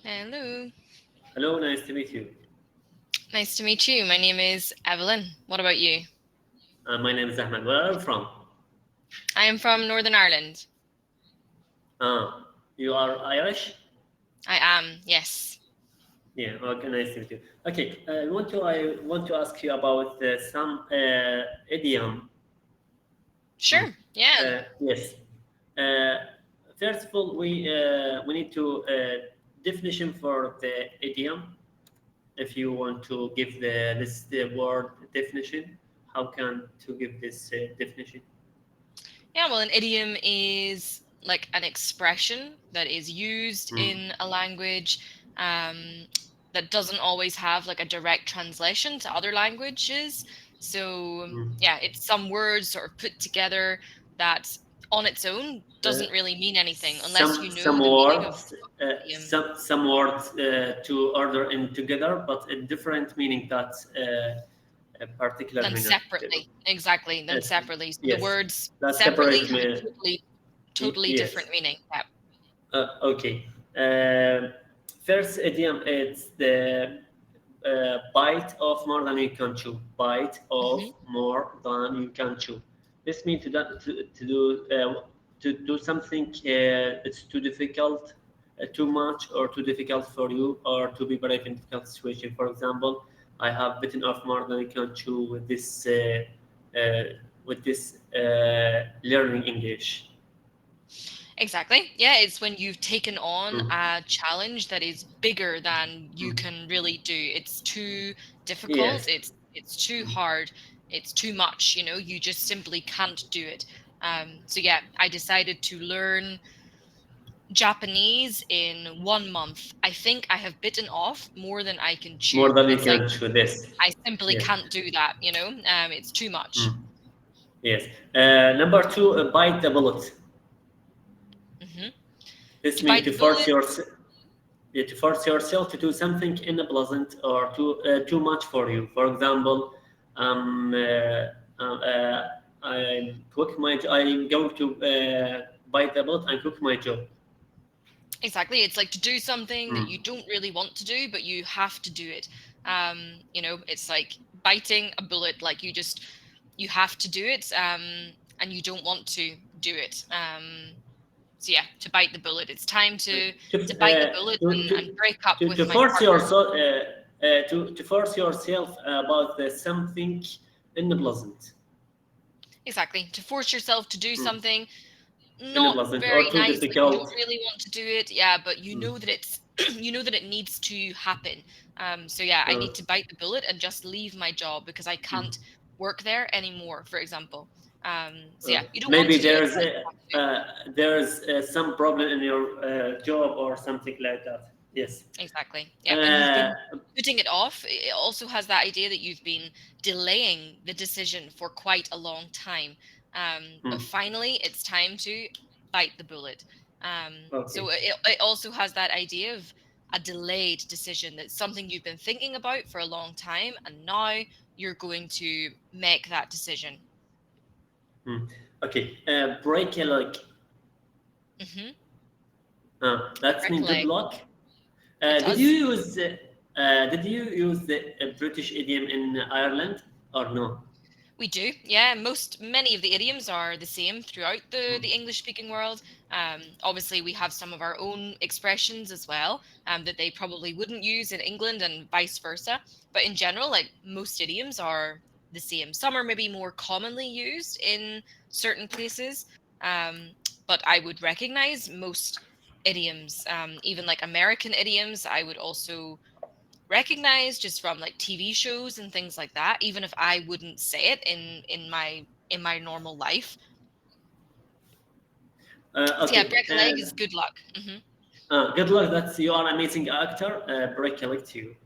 Hello. Hello, nice to meet you. Nice to meet you. My name is Evelyn. What about you? My name is Ahmed. Where are you from? I am from Northern Ireland. You are Irish? I am, yes. Yeah. Okay, nice to meet you. Okay, I want to ask you about some idiom. Mm. Sure. Yeah. Yes. Uh, First of all, we need to definition for the idiom. If you want to give the word definition, how can to give this definition? Yeah, well, an idiom is like an expression that is used Mm. in a language that doesn't always have like a direct translation to other languages. So, Mm. yeah, it's some words sort of put together that on its own Uh, doesn't really mean anything unless some you know some the meaning of words the idiom. some words to order in together but a different meaning that a particular Then meaning. separately, exactly, then Yes, separately. So the yes, words that separately separate have a me. totally Yes. different meaning. Yeah. Okay. First idiom is the bite of more than you can chew. Bite of Hmm. more than you can chew. This means to do something. It's too difficult, too much, or too difficult for you, or to be brave in difficult situation. For example, I have bitten off more than I can chew uh, with this learning English. Exactly. Yeah, it's when you've taken on Mm. a challenge that is bigger than you Mm. can really do. It's too difficult. Yes. It's too Mm. hard. It's too much. You just simply can't do it. So yeah, I decided to learn Japanese in 1 month. I think I have bitten off more than I can More chew. than you It's like can chew this. I simply Yes. can't do that. It's too much. Mm. Yes. Number two, bite the bullet. Hmm. This To means bite the bullet. to force yourself to do something unpleasant or too much for you. For example, um, I'm going to bite the bullet and cook my job. Exactly. It's like to do something that you Mm. don't really want to do, but you have to do it. It's like biting a bullet, like you have to do it, and you don't want to do it. So yeah, to bite the bullet. It's time To, to bite the bullet and break up to with my force partner. yourself to force yourself about something unpleasant. Exactly. To force yourself to do Mm. something not Unpleasant or very too nice, like you don't difficult. really want to do it, yeah, but you Mm. know that it's you know that it needs to happen. So yeah, I Uh, need to bite the bullet and just leave my job because I mm. can't work there anymore, for example. So yeah, you don't want Maybe to do it, but you have to. there's some problem in your job or something like that. Yes. Exactly. Yeah, and you've Uh, been putting it off. It also has that idea that you've been delaying the decision for quite a long time. But hmm, finally, it's time to bite the bullet. So okay. it also has that idea of a delayed decision. That's something you've been thinking about for a long time, and now you're going to make that decision. Hmm. Okay. Break a leg. Hmm. That's Break a mean good leg. luck. It Did you does. use the British idiom in Ireland or no? We do, yeah. Many of the idioms are the same throughout the Hmm. the English speaking world. Obviously, we have some of our own expressions as well, that they probably wouldn't use in England and vice versa. But in general, like most idioms are the same. Some are maybe more commonly used in certain places, um, but I would recognize most idioms, even like American idioms. I would also recognize just from like TV shows and things like that, even if I wouldn't say it in my normal life. So yeah, Okay. break a leg is good luck. Hmm. Good luck. That's you are amazing actor. Break a leg to you.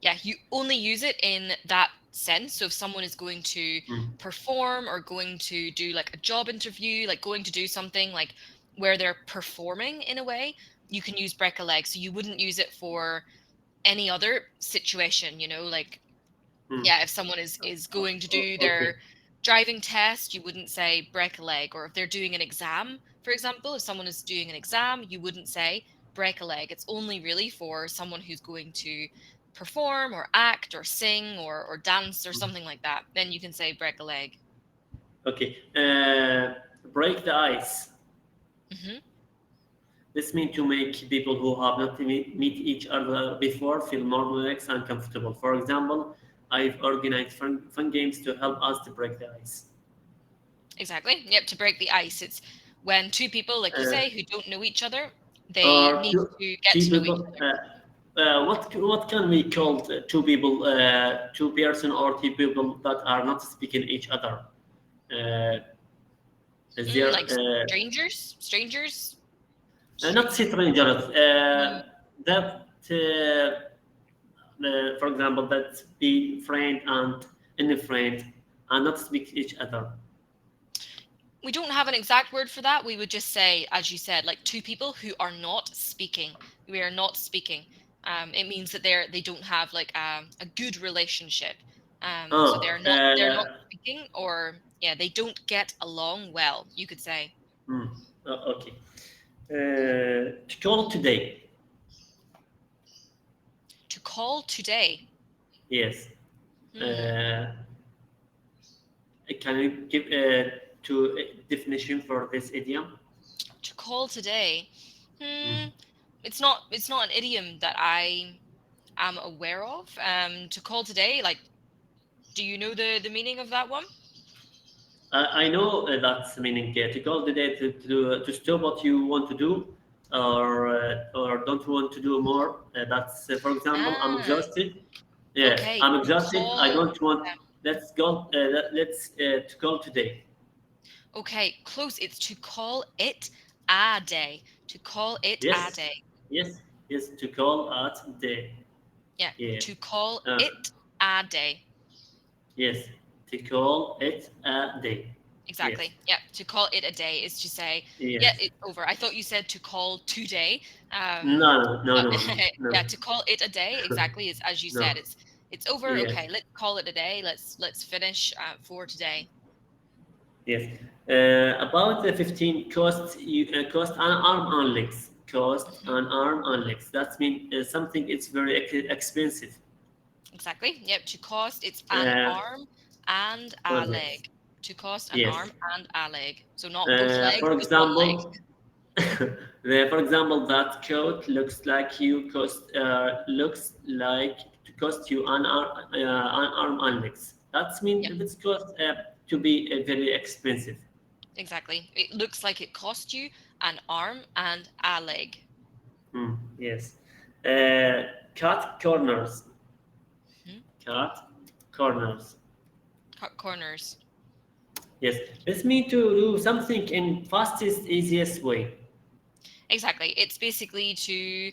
Yeah, you only use it in that sense. So if someone is going to Hmm. perform or going to do like a job interview, like going to do something like where they're performing in a way, you can use break a leg. So you wouldn't use it for any other situation, like Hmm. yeah, if someone is going to do their Okay. driving test, you wouldn't say break a leg. Or if they're doing an exam, for example, if someone is doing an exam, you wouldn't say break a leg. It's only really for someone who's going to perform or act or sing or dance or something like that. Then you can say break a leg. Okay. Break the ice. Hmm. This means to make people who have not meet each other before feel more relaxed and comfortable. For example, I've organized fun games to help us to break the ice. Exactly. Yep. To break the ice, it's when two people, like you Uh, say, who don't know each other, they or need to get two to know each people. other. What can we call two people, two person or two people that are not speaking each other? Uh, is there Like strangers. not strangers? Mm, That for example, that be friend and any friend and not speak each other. we don't have an exact word for that. We would just say, as you said, like two people who are not speaking. We are not speaking. It means that they don't have like a good relationship. So Oh, they're not speaking, or yeah, they don't get along well. You could say hmm, okay. To call today. to call today. Yes. Hmm. Uh, can you give to definition for this idiom? To call today. Hmm. Mm. It's not an idiom that I am aware of. To call today. Like, do you know the meaning of that one? I know that's meaning to call today to stop what you want to do or don't want to do more. That's for example, I'm Ah, exhausted. Yeah, okay. I'm To exhausted. I call. don't want. Let's go. Let's to call today. Okay, close. It's to call it a day. To call it a Yes, day. yes, yes. To call at day. Yeah, Yeah. to call Uh, it a day. yes. To call it a day. Yes. Exactly. Yeah, to call it a day is to say, yeah, Yes. it's over. I thought you said to call today. No, no, But no, no, yeah, no, to call it a day exactly is as you no. said. It's over. Yes. Okay, let's call it a day. Let's finish for today. Yes. About the 15 cost an arm and legs. Cost Hmm. an arm and legs. That means something is very expensive. Exactly. Yep. To cost, it's an Uh, arm and a and leg. legs. To cost an Yes. arm and a leg. So not both legs, For just one leg. example, for example, that coat looks like to cost you an arm and legs. That means Yep. it's cost to be very expensive. Exactly. It looks like it cost you an arm and a leg. Yes. Uh, cut corners. Hmm. Cut corners. Cut corners. Yes. This means to do something in fastest, easiest way. Exactly. It's basically to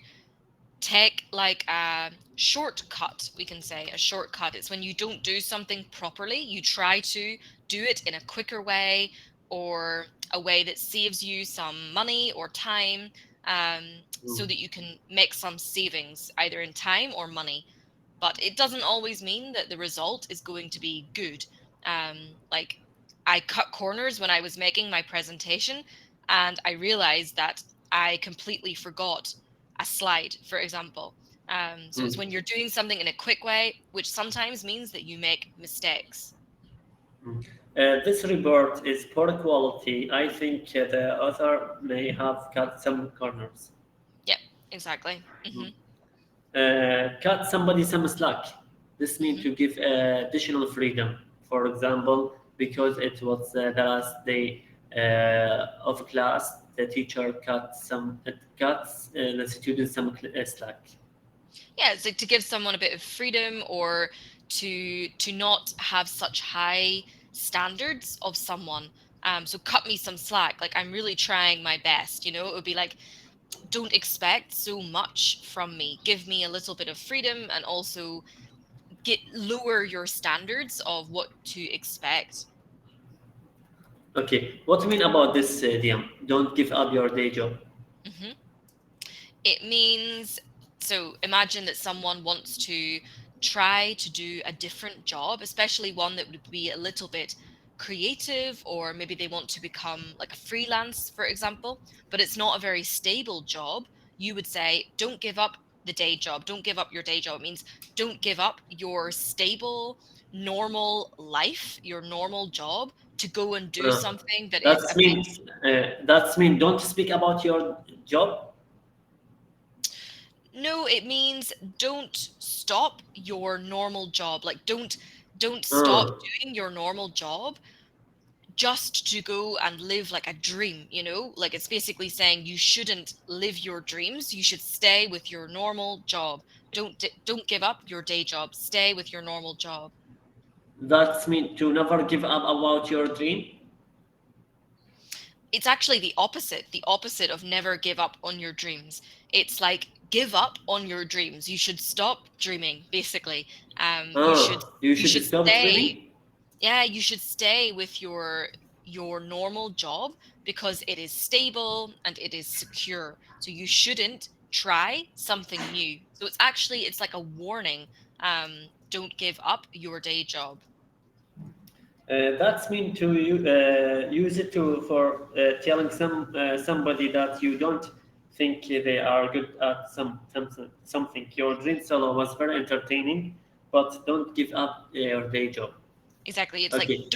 take like a shortcut, we can say. A shortcut. It's when you don't do something properly, you try to do it in a quicker way or a way that saves you some money or time, so Mm. that you can make some savings either in time or money. But it doesn't always mean that the result is going to be good. Like, I cut corners when I was making my presentation, and I realized that I completely forgot a slide, for example. So it's Mm. when you're doing something in a quick way, which sometimes means that you make mistakes. This report is poor quality. I think the author may have cut some corners. Yep, exactly. Mm. Cut somebody some slack. This means Hmm. to give additional freedom. For example, because it was the last day of class, the teacher cuts the students some slack. Yeah, it's like to give someone a bit of freedom, or to not have such high standards of someone. So cut me some slack. Like, I'm really trying my best. It would be like, don't expect so much from me. Give me a little bit of freedom, and also get lower your standards of what to expect. Okay, what do you mean about this, Diam? Don't give up your day job. Hmm. It means, so imagine that someone wants to try to do a different job, especially one that would be a little bit creative, or maybe they want to become like a freelance, for example, but it's not a very stable job. you would say, don't give up the day job. Don't give up your day job. It means don't give up your stable, normal life, your normal job to go and do Uh, something that is that's a bit. mean that's mean don't speak about your job. No, it means don't stop your normal job. Like don't stop Uh, doing your normal job just to go and live like a dream, you know? Like it's basically saying you shouldn't live your dreams. You should stay with your normal job. Don't give up your day job. Stay with your normal job. that's mean to never give up about your dream. It's actually the opposite of never give up on your dreams. It's like give up on your dreams. You should stop dreaming, basically. You should You you should should stop stay. dreaming. Yeah, you should stay with your normal job because it is stable and it is secure. So you shouldn't try something new. So it's like a warning. Don't give up your day job. That's mean to use it to for telling somebody that you don't think they are good at something. Your dream solo was very entertaining, but don't give up your day job. Exactly. It's like Okay.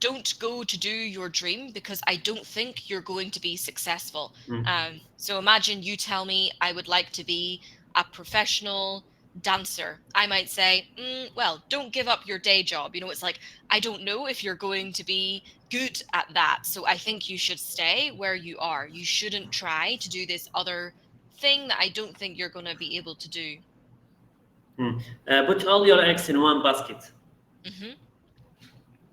don't go to do your dream because I don't think you're going to be successful. Mm. So imagine you tell me I would like to be a professional dancer. I might say, well, don't give up your day job. You know, it's like I don't know if you're going to be good at that. So I think you should stay where you are. You shouldn't try to do this other thing that I don't think you're going to be able to do. Mm. Put all your eggs in one basket. Hmm.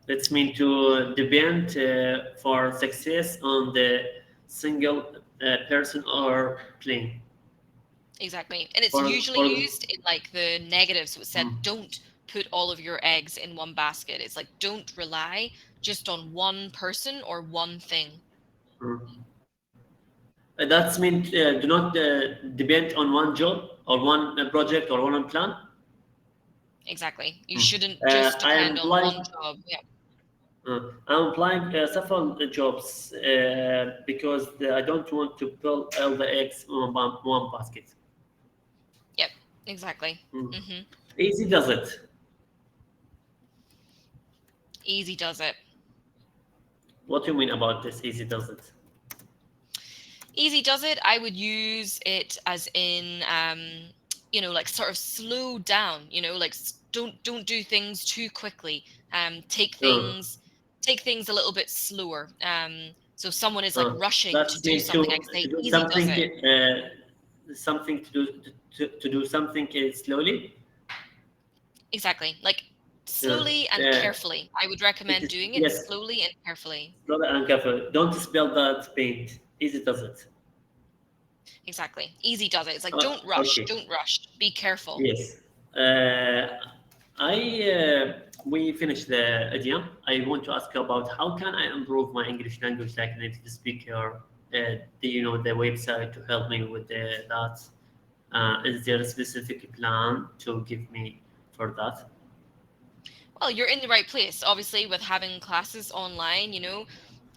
Let's mean to depend for success on the single person or plane. Exactly. And it's usually For used in like the negative. So it said, mm, don't put all of your eggs in one basket. It's like, don't rely just on one person or one thing. mm. That's mean do not depend on one job or one project or one plan. Exactly. You Mm. shouldn't just I am depend on applying. one job. Yeah. I'm applying several jobs because I don't want to put all the eggs on one basket. Yep. Exactly. Mm. Hmm. Easy does it. Easy does it. What do you mean about this? Easy does it. Easy does it. I would use it as in, like sort of slow down, like don't do things too quickly. Take Uh, things a little bit slower. So someone is like uh, rushing to that's do mean something, I to say do easy does something, it. something to do to do something slowly. Exactly. Like Uh, slowly and uh, carefully. I would it recommend is doing it yes, slowly and carefully. slowly and careful. Don't spill that paint. Easy does it. Exactly. Easy does it. It's like don't rush, Okay. don't rush. Be careful. Yes. I We finished the idiom. I want to ask you about how can I improve my English language like native speaker? Do you know the website to help me with that? Is there a specific plan to give me for that? Well, you're in the right place. Obviously, with having classes online,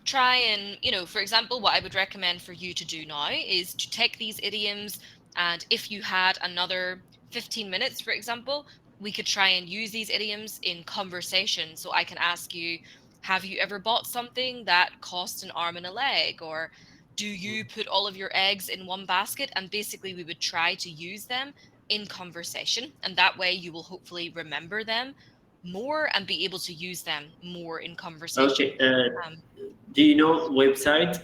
try and, for example, what I would recommend for you to do now is to take these idioms, and if you had another 15 minutes, for example, we could try and use these idioms in conversation. So I can ask you, have you ever bought something that cost an arm and a leg? Or do you put all of your eggs in one basket? And basically, we would try to use them in conversation. And that way, you will hopefully remember them more and be able to use them more in conversation. Okay. Um, Do you know the website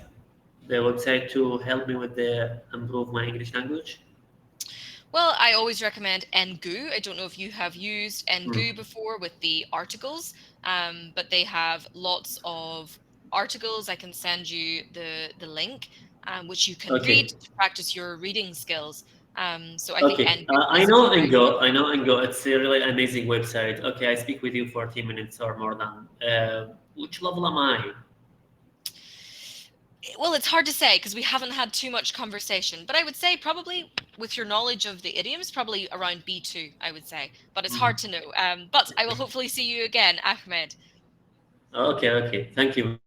to help me with the improve my English language? Well, I always recommend Ngu. I don't know if you have used Mm. Ngu before with the articles, but they have lots of articles. I can send you the link, which you can read Okay. to practice your reading skills. So I think Okay, Ngu I is know very good. Engo. I know Engo. It's a really amazing website. Okay, I speak with you for 10 minutes or more than. Which level am I? Well, it's hard to say because we haven't had too much conversation, but I would say probably with your knowledge of the idioms, probably around B2, I would say, but it's hard Mhm. to know. But I will hopefully see you again, Ahmed. Okay, okay. Thank you very much.